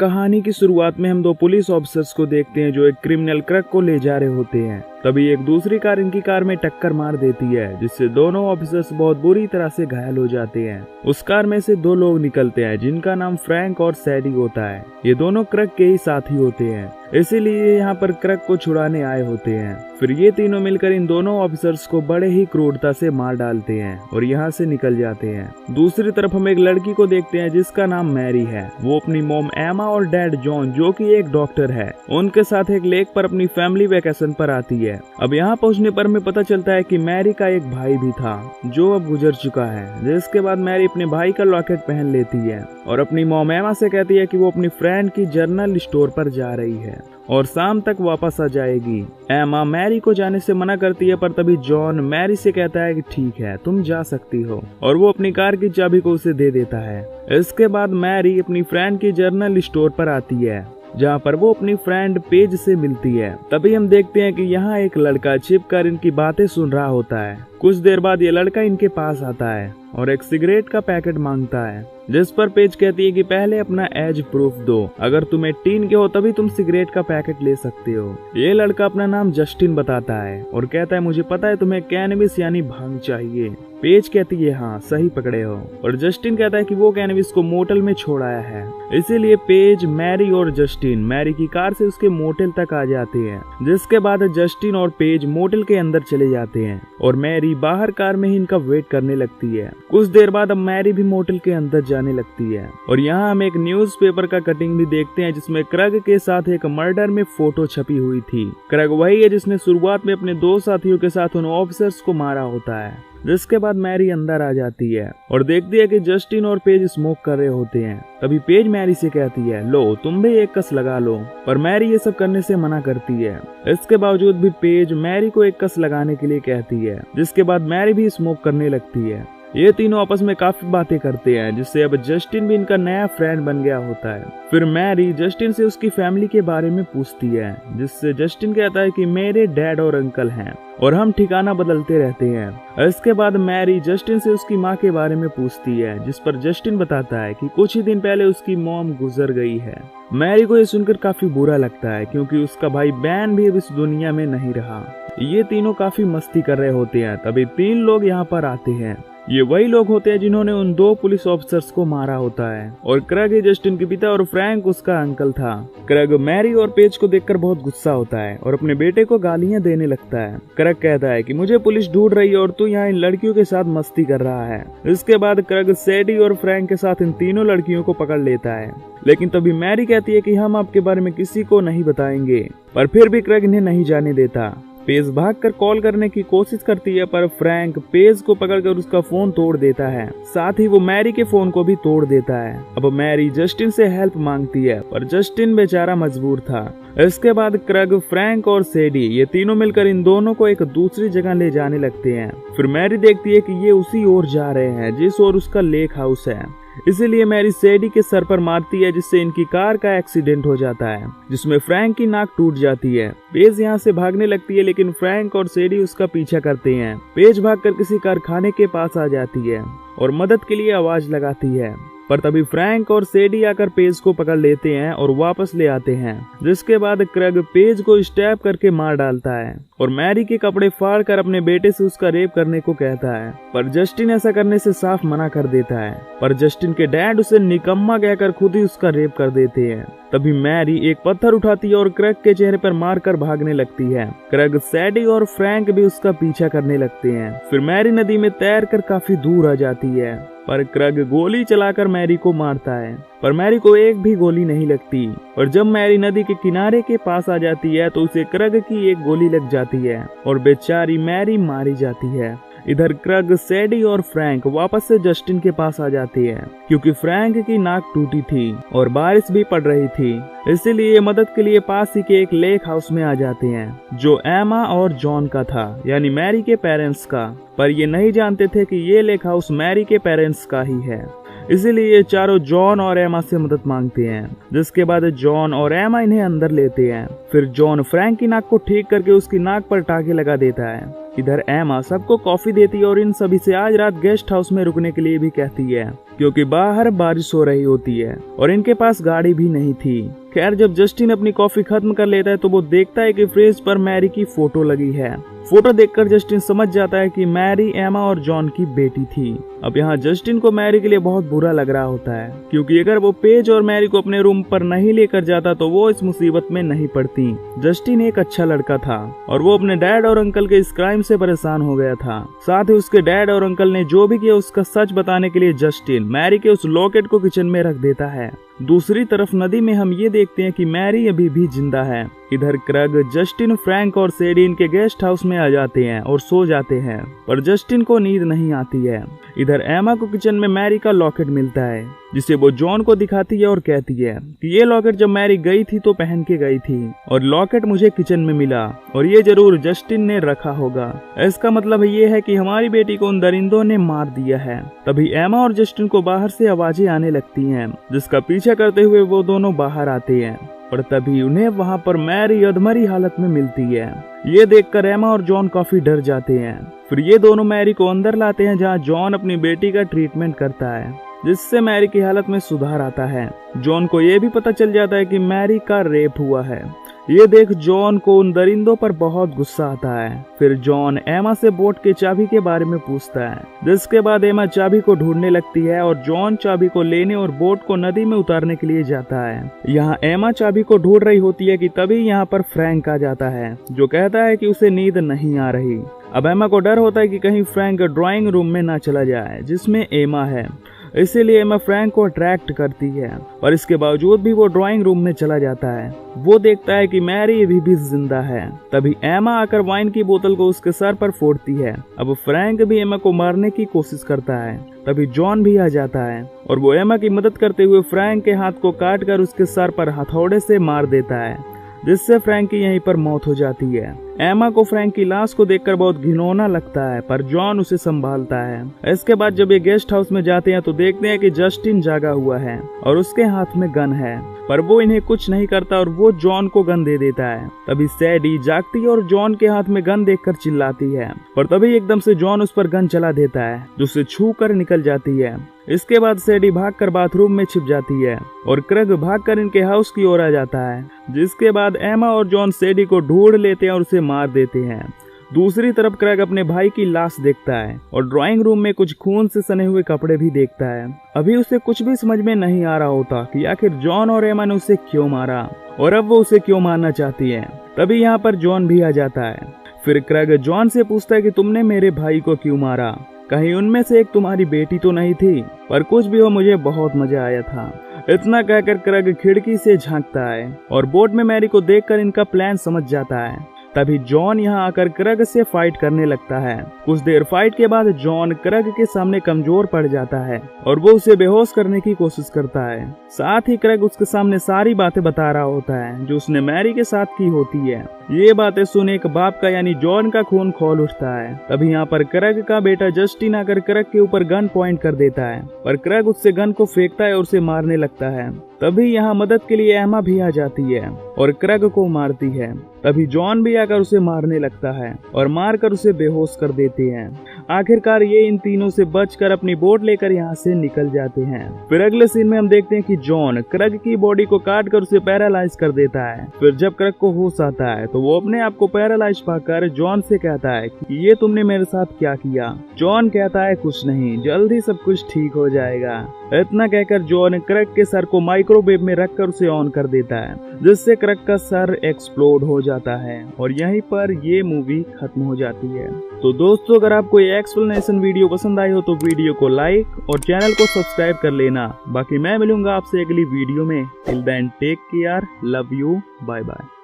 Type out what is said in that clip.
कहानी की शुरुआत में हम दो पुलिस ऑफिसर्स को देखते हैं जो एक क्रिमिनल क्रग को ले जा रहे होते हैं। तभी एक दूसरी कार इनकी कार में टक्कर मार देती है, जिससे दोनों ऑफिसर्स बहुत बुरी तरह से घायल हो जाते हैं। उस कार में से दो लोग निकलते हैं जिनका नाम फ्रैंक और सैडी होता है। ये दोनों क्रग के ही साथी होते हैं, इसीलिए यहाँ पर क्रग को छुड़ाने आए होते हैं। फिर ये तीनों मिलकर इन दोनों ऑफिसर्स को बड़े ही क्रूरता से मार डालते हैं और यहाँ से निकल जाते हैं। दूसरी तरफ हम एक लड़की को देखते हैं जिसका नाम मैरी है। वो अपनी मॉम एमा और डैड जॉन, जो कि एक डॉक्टर है, उनके साथ एक लेक पर अपनी फैमिली वेकेशन पर आती है। अब यहाँ पहुँचने पर हमें पता चलता है कि मैरी का एक भाई भी था जो अब गुजर चुका है। जिसके बाद मैरी अपने भाई का लॉकेट पहन लेती है और अपनी मॉम एमा से कहती है कि वो अपनी फ्रेंड की जनरल स्टोर पर जा रही है और शाम तक वापस आ जाएगी। एमा मैरी को जाने से मना करती है, पर तभी जॉन मैरी से कहता है कि ठीक है, तुम जा सकती हो, और वो अपनी कार की चाबी को उसे दे देता है। इसके बाद मैरी अपनी फ्रेंड की जनरल स्टोर पर आती है जहाँ पर वो अपनी फ्रेंड पेज से मिलती है। तभी हम देखते हैं कि यहाँ एक लड़का छिपकर इनकी बातें सुन रहा होता है। कुछ देर बाद ये लड़का इनके पास आता है और एक सिगरेट का पैकेट मांगता है, जिस पर पेज कहती है कि पहले अपना एज प्रूफ दो, अगर तुम 18 के हो तभी तुम सिगरेट का पैकेट ले सकते हो। ये लड़का अपना नाम जस्टिन बताता है और कहता है मुझे पता है तुम्हें कैनबिस यानी भांग चाहिए। पेज कहती है हाँ सही पकड़े हो, और जस्टिन कहता है कि वो कैनबिस को मोटेल में छोड़ आया है। इसीलिए पेज, मैरी और जस्टिन मैरी की कार से उसके मोटेल तक आ जाते हैं। जिसके बाद जस्टिन और पेज मोटेल के अंदर चले जाते हैं और मैरी बाहर कार में ही इनका वेट करने लगती है। कुछ देर बाद अब मैरी भी मोटेल के अंदर जाने लगती है और यहाँ हम एक न्यूज़पेपर का कटिंग भी देखते हैं जिसमें क्रग के साथ एक मर्डर में फोटो छपी हुई थी। क्रग वही है जिसने शुरुआत में अपने दो साथियों के साथ उन ऑफिसर्स को मारा होता है। जिसके बाद मैरी अंदर आ जाती है और देखती है कि जस्टिन और पेज स्मोक कर रहे होते हैं। तभी पेज मैरी से कहती है लो तुम भी एक कस लगा लो, पर मैरी ये सब करने से मना करती है। इसके बावजूद भी पेज मैरी को एक कस लगाने के लिए कहती है, जिसके बाद मैरी भी स्मोक करने लगती है। ये तीनों आपस में काफी बातें करते हैं, जिससे अब जस्टिन भी इनका नया फ्रेंड बन गया होता है। फिर मैरी जस्टिन से उसकी फैमिली के बारे में पूछती है, जिससे जस्टिन कहता है कि मेरे डैड और अंकल हैं और हम ठिकाना बदलते रहते हैं। इसके बाद मैरी जस्टिन से उसकी माँ के बारे में पूछती है, जिस पर जस्टिन बताता है कि कुछ ही दिन पहले उसकी मॉम गुजर गई है। मैरी को ये सुनकर काफी बुरा लगता है क्योंकि उसका भाई बैन भी अब इस दुनिया में नहीं रहा। ये तीनों काफी मस्ती कर रहे होते हैं। तभी तीन लोग यहाँ पर आते हैं। ये वही लोग होते हैं जिन्होंने उन दो पुलिस ऑफिसर्स को मारा होता है और क्रग जस्टिन के पिता और फ्रैंक उसका अंकल था। क्रग मैरी और पेज को देखकर बहुत गुस्सा होता है और अपने बेटे को गालियां देने लगता है। क्रग कहता है कि मुझे पुलिस ढूंढ रही है और तू यहाँ इन लड़कियों के साथ मस्ती कर रहा है। इसके बाद क्रग सैडी और फ्रैंक के साथ इन तीनों लड़कियों को पकड़ लेता है, लेकिन तभी मैरी कहती है कि हम आपके बारे में किसी को नहीं बताएंगे, पर फिर भी क्रग इन्हें नहीं जाने देता। पेज भागकर कॉल करने की कोशिश करती है, पर फ्रैंक पेज को पकड़कर उसका फोन तोड़ देता है। साथ ही वो मैरी के फोन को भी तोड़ देता है। अब मैरी जस्टिन से हेल्प मांगती है, पर जस्टिन बेचारा मजबूर था। इसके बाद क्रग, फ्रैंक और सैडी ये तीनों मिलकर इन दोनों को एक दूसरी जगह ले जाने लगते हैं। फिर मैरी देखती है कि ये उसी ओर जा रहे हैं जिस ओर उसका लेक हाउस है। इसीलिए मैरी सैडी के सर पर मारती है, जिससे इनकी कार का एक्सीडेंट हो जाता है, जिसमें फ्रैंक की नाक टूट जाती है। पेज यहाँ से भागने लगती है, लेकिन फ्रैंक और सैडी उसका पीछा करते हैं। पेज भागकर किसी कारखाने के पास आ जाती है और मदद के लिए आवाज लगाती है, पर तभी फ्रैंक और सैडी आकर पेज को पकड़ लेते हैं और वापस ले आते हैं। जिसके बाद क्रग पेज को स्टैब करके मार डालता है और मैरी के कपड़े फाड़कर अपने बेटे से उसका रेप करने को कहता है, पर जस्टिन ऐसा करने से साफ मना कर देता है। पर जस्टिन के डैड उसे निकम्मा कहकर खुद ही उसका रेप कर देते हैं। तभी मैरी एक पत्थर उठाती है और क्रग के चेहरे पर मारकर भागने लगती है। क्रग, सैडी और फ्रैंक भी उसका पीछा करने लगते हैं। फिर मैरी नदी में तैरकर काफी दूर आ जाती है, पर क्रग गोली चलाकर मैरी को मारता है, पर मैरी को एक भी गोली नहीं लगती। और जब मैरी नदी के किनारे के पास आ जाती है तो उसे क्रग की एक गोली लग जाती है और बेचारी मैरी मारी जाती है। इधर क्रग, सैडी और फ्रैंक वापस से जस्टिन के पास आ जाते हैं क्योंकि फ्रैंक की नाक टूटी थी और बारिश भी पड़ रही थी। इसीलिए मदद के लिए पास ही के एक लेक हाउस में आ जाते हैं जो एमा और जॉन का था, यानी मैरी के पेरेंट्स का। पर ये नहीं जानते थे कि ये लेक हाउस मैरी के पेरेंट्स का ही है। इसीलिए ये चारों जॉन और एमा से मदद मांगते हैं। जिसके बाद जॉन और एमा इन्हें अंदर लेते हैं। फिर जॉन फ्रैंक की नाक को ठीक करके उसकी नाक पर टाके लगा देता है। इधर एमा सबको कॉफी देती है और इन सभी से आज रात गेस्ट हाउस में रुकने के लिए भी कहती है। क्योंकि बाहर बारिश हो रही होती है और इनके पास गाड़ी भी नहीं थी। खैर जब जस्टिन अपनी कॉफी खत्म कर लेता है तो वो देखता है कि फ्रिज पर मैरी की फोटो लगी है। फोटो देखकर जस्टिन समझ जाता है कि मैरी एमा और जॉन की बेटी थी। अब यहाँ जस्टिन को मैरी के लिए बहुत बुरा लग रहा होता है, क्योंकि अगर वो पेज और मैरी को अपने रूम पर नहीं लेकर जाता तो वो इस मुसीबत में नहीं पड़ती। जस्टिन एक अच्छा लड़का था और वो अपने डैड और अंकल के इस क्राइम से परेशान हो गया था। साथ ही उसके डैड और अंकल ने जो भी किया उसका सच बताने के लिए जस्टिन मैरी के उस लॉकेट को किचन में रख देता है। दूसरी तरफ नदी में हम ये देखते हैं कि मैरी अभी भी जिंदा है। इधर क्रग, जस्टिन, फ्रैंक और सेडी इनके गेस्ट हाउस में आ जाते हैं और सो जाते हैं, पर जस्टिन को नींद नहीं आती है। इधर एमा को किचन में मैरी का लॉकेट मिलता है, जिसे वो जॉन को दिखाती है और कहती है कि ये लॉकेट जब मैरी गई थी तो पहन के गई थी और लॉकेट मुझे किचन में मिला और ये जरूर जस्टिन ने रखा होगा। इसका मतलब ये है कि हमारी बेटी को उन दरिंदों ने मार दिया है। तभी एमा और जस्टिन को बाहर से आवाजें आने लगती हैं, जिसका पीछा करते हुए वो दोनों बाहर आते हैं, और तभी उन्हें वहां पर मैरी अधमरी हालत में मिलती है। ये देखकर एमा और जॉन काफी डर जाते हैं। फिर ये दोनों मैरी को अंदर लाते हैं, जहां जॉन अपनी बेटी का ट्रीटमेंट करता है, जिससे मैरी की हालत में सुधार आता है। जॉन को ये भी पता चल जाता है कि मैरी का रेप हुआ है। ये देख जॉन को उन दरिंदों पर बहुत गुस्सा आता है। फिर जॉन एमा से बोट के चाबी के बारे में पूछता है, जिसके बाद एमा चाबी को ढूंढने लगती है और जॉन चाबी को लेने और बोट को नदी में उतारने के लिए जाता है। यहाँ एमा चाबी को ढूंढ रही होती है कि तभी यहाँ पर फ्रैंक आ जाता है, जो कहता है कि उसे नींद नहीं आ रही। अब एमा को डर होता है कि कहीं फ्रैंक ड्राइंग रूम में ना चला जाए जिसमें एमा है, इसीलिए एमा फ्रैंक को अट्रैक्ट करती है, और इसके बावजूद भी वो ड्राइंग रूम में चला जाता है। वो देखता है कि मैरी अभी भी जिंदा है। तभी एमा आकर वाइन की बोतल को उसके सर पर फोड़ती है। अब फ्रैंक भी एमा को मारने की कोशिश करता है। तभी जॉन भी आ जाता है और वो एमा की मदद करते हुए फ्रैंक के हाथ को काट कर उसके सर पर हथौड़े से मार देता है, जिससे फ्रैंक की यहीं पर मौत हो जाती है। एमा को फ्रैंक की लाश को देखकर बहुत घिनौना लगता है, पर जॉन उसे संभालता है। इसके बाद जब ये गेस्ट हाउस में जाते हैं तो देखते हैं कि जस्टिन जागा हुआ है और उसके हाथ में गन है, पर वो इन्हें कुछ नहीं करता और वो जॉन को गन दे देता है। तभी सैडी जागती है और जॉन के हाथ में गन देखकर चिल्लाती है, पर तभी एकदम से जॉन उस पर गन चला देता है, जो उसे छू कर निकल जाती है। इसके बाद सैडी भागकर बाथरूम में छिप जाती है और क्रग भागकर इनके हाउस की ओर आ जाता है, जिसके बाद एमा और जॉन सैडी को ढूंढ लेते हैं और उसे मार देते हैं। दूसरी तरफ क्रैग अपने भाई की लाश देखता है और ड्राइंग रूम में कुछ खून से सने हुए कपड़े भी देखता है। अभी उसे कुछ भी समझ में नहीं आ रहा होता कि आखिर जॉन और एमा ने उसे क्यों मारा और अब वो उसे क्यों मारना चाहती है। तभी यहाँ पर जॉन भी आ जाता है। फिर क्रैग जॉन से पूछता है कि तुमने मेरे भाई को क्यों मारा, कहीं उनमें से एक तुम्हारी बेटी तो नहीं थी। पर कुछ भी हो, मुझे बहुत मजा आया था। इतना कहकर क्रैग खिड़की से झांकता है और बोट में मैरी को देखकर इनका प्लान समझ जाता है। तभी जॉन यहाँ आकर क्रग से फाइट करने लगता है। कुछ देर फाइट के बाद जॉन क्रग के सामने कमजोर पड़ जाता है और वो उसे बेहोश करने की कोशिश करता है। साथ ही क्रग उसके सामने सारी बातें बता रहा होता है जो उसने मैरी के साथ की होती है। ये बातें सुन एक बाप का यानी जॉन का खून खौल उठता है। तभी यहाँ पर क्रग का बेटा जस्टिन आकर क्रग के ऊपर गन पॉइंट कर देता है, पर क्रग उससे गन को फेंकता है और उसे मारने लगता है। तभी यहाँ मदद के लिए एमा भी आ जाती है और क्रग को मारती है। तभी जॉन भी आकर उसे मारने लगता है और मारकर उसे बेहोश कर देते हैं। आखिरकार ये इन तीनों से बचकर अपनी बोट लेकर यहाँ से निकल जाते हैं। फिर अगले सीन में हम देखते हैं कि जॉन क्रग की बॉडी को काट कर उसे पैरालाइज कर देता है। फिर जब क्रग को होश आता है तो वो अपने आप को पैरालाइज पाकर जॉन से कहता है कि ये तुमने मेरे साथ क्या किया। जॉन कहता है कुछ नहीं, जल्दी सब कुछ ठीक हो जाएगा। इतना कहकर जॉन क्रग के सर को माइक्रोवेव में रखकर उसे ऑन कर देता है, जिससे क्रग का सर एक्सप्लोड हो जाता है और यहीं पर ये मूवी खत्म हो जाती है। तो दोस्तों, अगर आपको ये एक्सप्लेनेशन वीडियो पसंद आई हो तो वीडियो को लाइक और चैनल को सब्सक्राइब कर लेना। बाकी मैं मिलूंगा आपसे अगली वीडियो में। Till then take care, love you, bye bye.